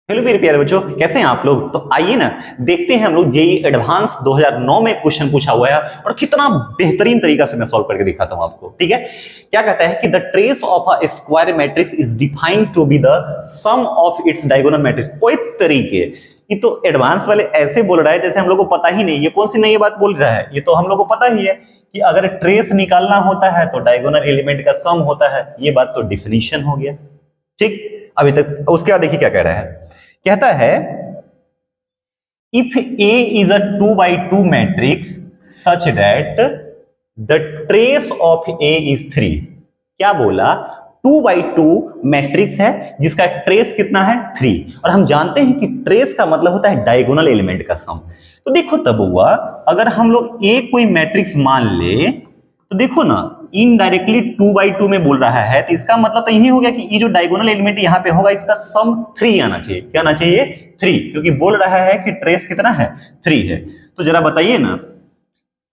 Hello मेरे प्यारे बच्चों, कैसे हैं आप लोग। तो आइए ना देखते हैं हम लोग जेईई एडवांस 2009 में क्वेश्चन पूछा हुआ है और कितना बेहतरीन तरीका से मैं सॉल्व करके दिखाता हूं आपको। ठीक है, क्या कहता है कि the trace of a square matrix is defined to be the sum of its diagonal matrix. कोई तरीके ये तो एडवांस वाले ऐसे बोल रहा है जैसे हम लोग को पता ही नहीं। ये कौन सी नई बात बोल रहा है, ये तो हम लोग को पता ही है कि अगर ट्रेस निकालना होता है तो डायगोनल एलिमेंट का सम होता है। ये बात तो डिफिनीशन हो गया। ठीक, अभी तक उसके बाद देखिए क्या कह रहा है। कहता है if A is a 2x2 matrix such that the trace of A is 3। क्या बोला, 2x2 मैट्रिक्स है जिसका ट्रेस कितना है 3, और हम जानते हैं कि ट्रेस का मतलब होता है डायगोनल एलिमेंट का सम। तो देखो तब हुआ अगर हम लोग A कोई मैट्रिक्स मान ले तो देखो ना इनडायरेक्टली 2x2 में बोल रहा है, तो इसका मतलब तो यही हो गया कि ये जो डायगोनल एलिमेंट यहाँ पे होगा इसका सम 3 आना चाहिए। क्या आना चाहिए 3, क्योंकि बोल रहा है कि ट्रेस कितना है 3 है। तो जरा बताइए ना,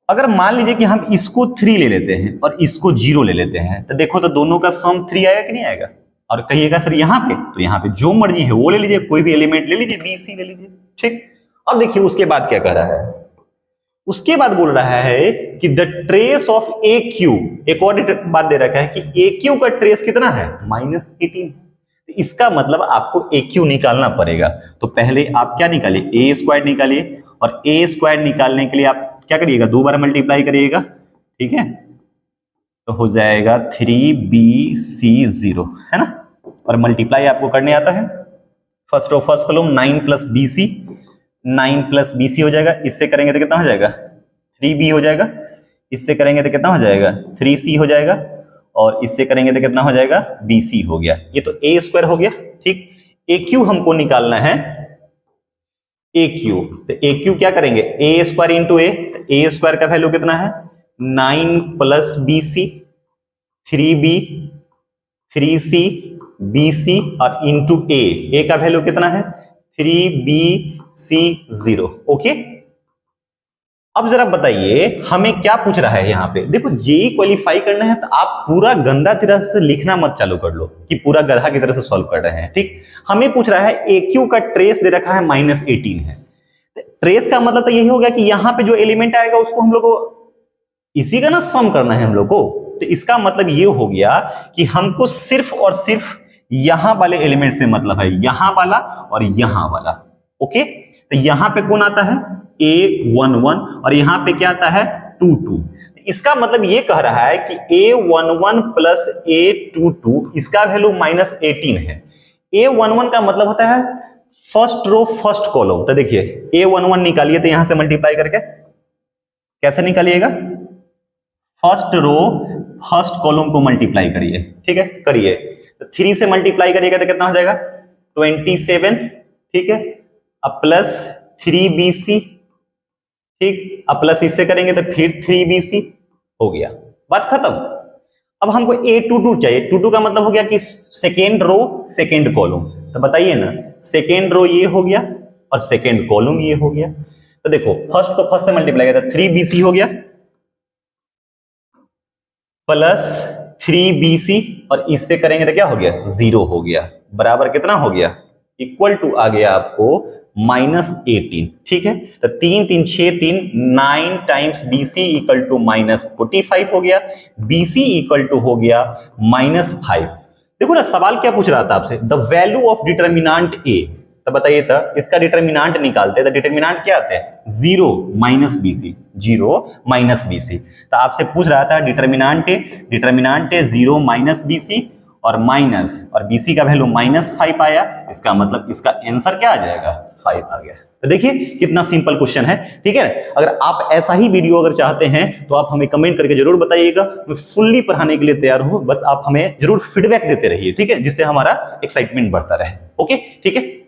अगर मान लीजिए कि हम इसको 3 ले लेते हैं और इसको 0 ले लेते हैं तो देखो तो दोनों का सम 3 आएगा कि नहीं आएगा। और कहिएगा सर यहाँ पे, तो यहाँ पे जो मर्जी है वो ले लीजिए, कोई भी एलिमेंट ले लीजिए, बी सी ले लीजिए। ठीक, अब देखिए उसके बाद क्या कह रहा है। उसके बाद बोल रहा है कि the trace of A Q, एक और बात दे रखा है कि ए क्यू का ट्रेस कितना है -18। इसका मतलब आपको ए क्यू निकालना पड़ेगा। तो पहले आप क्या निकालिए, ए स्क्वायर निकालिए, और ए स्क्वायर निकालने के लिए आप क्या करिएगा, 2 बार मल्टीप्लाई करिएगा। ठीक है, तो हो जाएगा 3bc0, है ना। और मल्टीप्लाई आपको करने आता है। First of first column 9 + bc, 9 + bc हो जाएगा। इससे करेंगे तो कितना हो जाएगा 3b हो जाएगा। इससे करेंगे तो कितना हो जाएगा 3c हो जाएगा। और इससे करेंगे तो कितना हो जाएगा bc हो गया। ये तो a स्क्वायर हो गया। ठीक, aq हमको निकालना है, aq। तो aq क्या करेंगे, a square into a। a square का वैल्यू कितना है 9 + bc, 3b, 3c, bc और इंटू a का वैल्यू कितना है 3bc0। ओके, अब जरा बताइए हमें क्या पूछ रहा है यहाँ पे। देखो जेईई क्वालिफाई करना है तो आप पूरा गंदा तरह से लिखना मत चालू कर लो कि पूरा गधा की तरह से सॉल्व कर रहे हैं। ठीक, हमें पूछ रहा है AQ का ट्रेस दे रखा है -18 है। ट्रेस का मतलब तो यही हो गया कि यहाँ पे जो एलिमेंट आएगा उसको हम लोग को इसी का ना सम करना है हम लोग को। तो इसका मतलब ये हो गया कि हमको सिर्फ और सिर्फ यहां वाले एलिमेंट से मतलब है, यहां वाला और यहां वाला। ओके, तो यहां पे कौन आता है A11 और यहां पे क्या आता है 22। इसका मतलब ये कह रहा है कि A11 + A22 इसका वैल्यू -18 है। A11 का मतलब होता है फर्स्ट रो फर्स्ट कॉलम। तो देखिए A11 निकालिए तो यहां से मल्टीप्लाई करके कैसे निकालिएगा, फर्स्ट रो फर्स्ट कॉलम को मल्टीप्लाई करिए। ठीक है, करिए तो 3 से मल्टीप्लाई करिएगा तो कितना हो जाएगा 27। ठीक है, अब प्लस 3bc। ठीक, अब प्लस इससे करेंगे तो फिर 3bc हो गया, बात खत्म। अब हमको A22 चाहिए। 22 का मतलब हो गया कि सेकेंड रो सेकेंड कॉलम। तो बताइए ना, सेकेंड रो ये हो गया और सेकेंड कॉलम ये हो गया। तो देखो फर्स्ट को फर्स्ट से मल्टीप्लाई किया तो 3bc हो गया प्लस 3bc और इससे करेंगे तो क्या हो गया 0 हो गया, बराबर कितना हो गया इक्वल टू आ गया आपको -18। ठीक है, तो 3 3 6 3 9 टाइम्स bc इक्वल टू -45 हो गया, bc इक्वल टू हो गया -5। देखो ना सवाल क्या पूछ रहा था आपसे, the value of determinant a। तो बताइए तो इसका डिटर्मिनेंट निकालते हैं तो डिटर्मिनेंट क्या आता है 0 - bc, 0 - bc। तो आपसे पूछ रहा था डिटर्मिनेंट है 0 - bc और माइनस, और bc का वैल्यू -5 आया। इसका मतलब इसका आंसर क्या आ जाएगा 5 आ गया। तो देखिए कितना सिंपल क्वेश्चन है। ठीक है, अगर आप ऐसा ही वीडियो अगर चाहते हैं तो आप हमें कमेंट करके जरूर बताइएगा। मैं फुल्ली पढ़ाने के लिए तैयार हूं, बस आप हमें जरूर फीडबैक देते रहिए। ठीक है, जिससे हमारा एक्साइटमेंट बढ़ता रहे। ओके, ठीक है।